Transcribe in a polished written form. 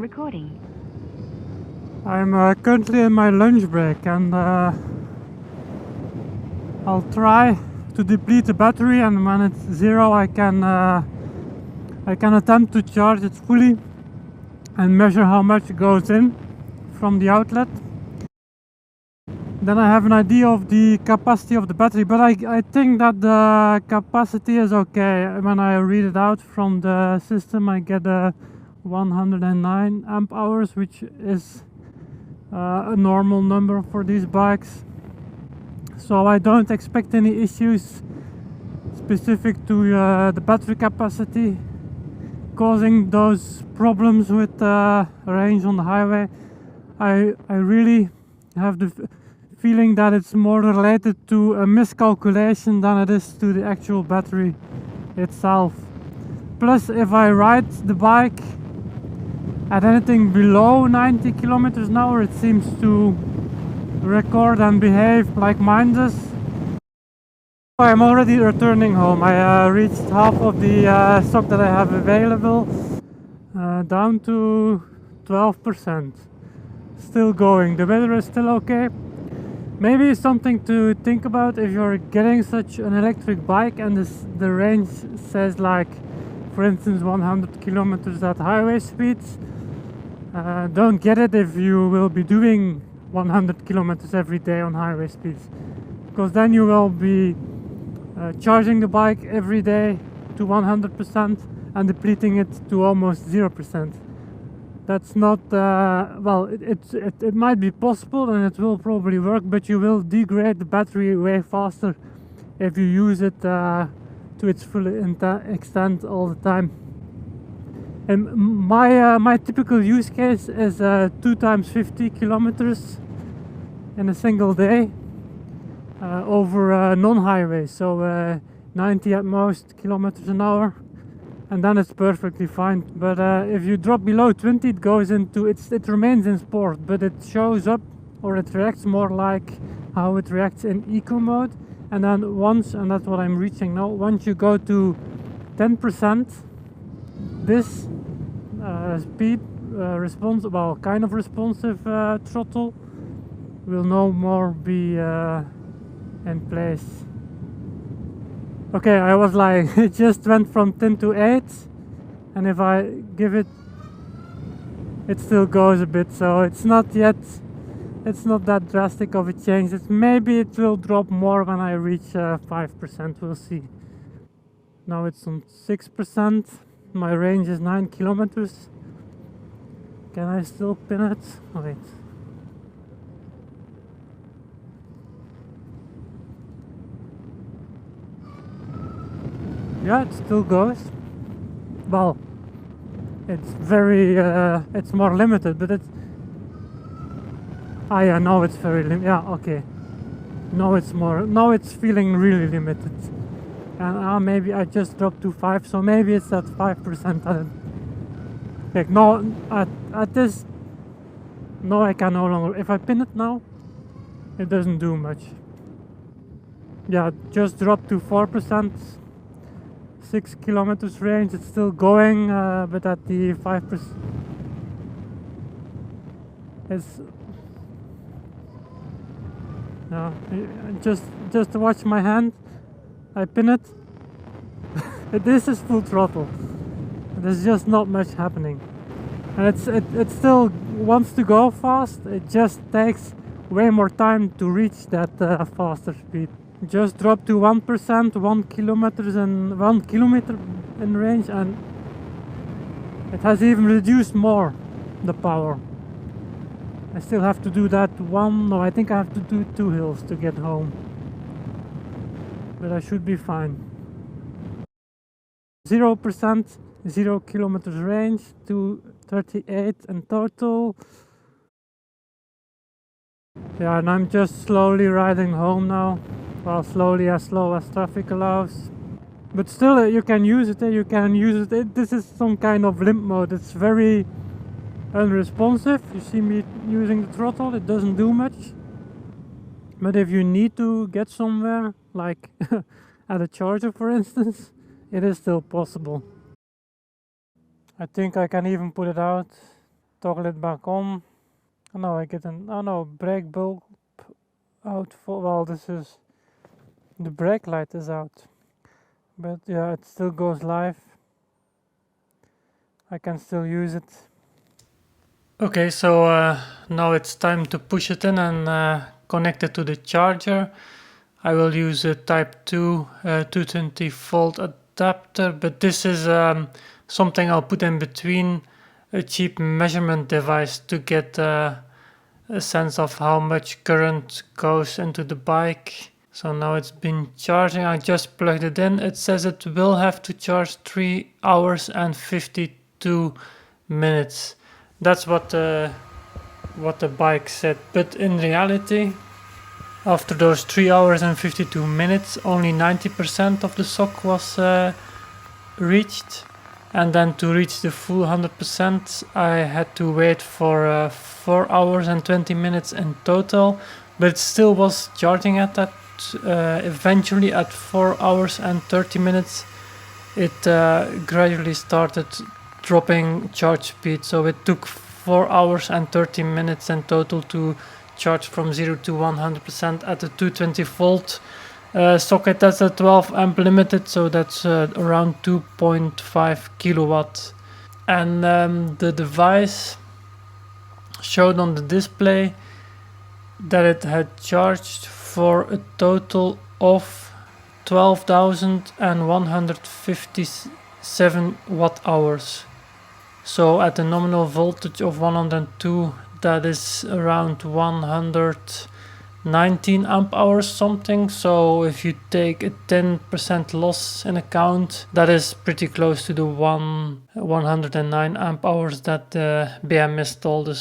Recording. I'm currently in my lunch break and I'll try to deplete the battery, and when it's zero I can attempt to charge it fully and measure how much goes in from the outlet. Then I have an idea of the capacity of the battery, but I think that the capacity is okay. When I read it out from the system I get 109 amp hours, which is a normal number for these bikes, so I don't expect any issues specific to the battery capacity causing those problems with range on the highway. I really have the feeling that it's more related to a miscalculation than it is to the actual battery itself. Plus, if I ride the bike at anything below 90 kilometers an hour, it seems to record and behave like mine does. I'm already returning home. I reached half of the stock that I have available, down to 12%. Still going. The weather is still okay. Maybe something to think about if you're getting such an electric bike and the range says, like, for instance, 100 kilometers at highway speeds. Don't get it if you will be doing 100 kilometers every day on highway speeds, because then you will be charging the bike every day to 100% and depleting it to almost 0%. That's not well, it might be possible and it will probably work, but you will degrade the battery way faster if you use it to its full extent all the time. And my typical use case is 2 times 50 kilometers in a single day over non-highway, so 90 at most kilometers an hour, and then it's perfectly fine. But if you drop below 20, it goes into it remains in sport, but it shows up, or it reacts more like how it reacts in eco mode. And then once, and that's what I'm reaching now, once you go to 10%, this speed responsive, well, kind of responsive throttle will no more be in place. Okay, I was like, it just went from 10 to 8, and if I give it, it still goes a bit, so it's not that drastic of a change. Maybe it will drop more when I reach 5%, we'll see. Now it's on 6%, my range is 9 kilometers. Can I still pin it? Oh, wait. Yeah, it still goes. Well, it's very it's more limited, but it's yeah, now it's very yeah, okay, now it's more, now it's feeling really limited. And maybe I just dropped to 5, so maybe it's at 5%. Like, no, at this, no, I can no longer. If I pin it now, it doesn't do much. Yeah, just dropped to 4%. 6 kilometers range, it's still going, but at the 5%, it's just watch my hand. I pin it. This is full throttle. There's just not much happening, and it still wants to go fast. It just takes way more time to reach that faster speed. Just dropped to 1%, 1 kilometer in range, and it has even reduced more the power. I still have to do that I think I have to do 2 hills to get home, but I should be fine. 0%, 0 kilometers range, 238 in total. Yeah, and I'm just slowly riding home now. Well, slowly, as slow as traffic allows. But still, you can use it, you can use it. This is some kind of limp mode. It's very unresponsive. You see me using the throttle, it doesn't do much. But if you need to get somewhere, like at a charger for instance, it is still possible. I think I can even put it out toggle it back on. And now I get an, oh no, brake bulb out for, well, this is, the brake light is out. But yeah, it still goes live. I can still use it. Okay, so now it's time to push it in and connect it to the charger. I will use a type 2 220 volt adapter, but this is something I'll put in between a cheap measurement device to get a sense of how much current goes into the bike. So now it's been charging. I just plugged it in. It says it will have to charge 3 hours and 52 minutes. That's what the bike said. But in reality, after those 3 hours and 52 minutes, only 90% of the sock was reached. And then to reach the full 100%, I had to wait for 4 hours and 20 minutes in total. But it still was charging at that. Eventually at 4 hours and 30 minutes it gradually started dropping charge speed, so it took 4 hours and 30 minutes in total to charge from 0 to 100% at the 220 volt socket. That's a 12 amp limited, so that's around 2.5 kilowatt. And the device showed on the display that it had charged for a total of 12,157 watt hours. So at a nominal voltage of 102, that is around 119 amp hours something. So if you take a 10% loss in account, that is pretty close to the 109 amp hours that the BMS told us.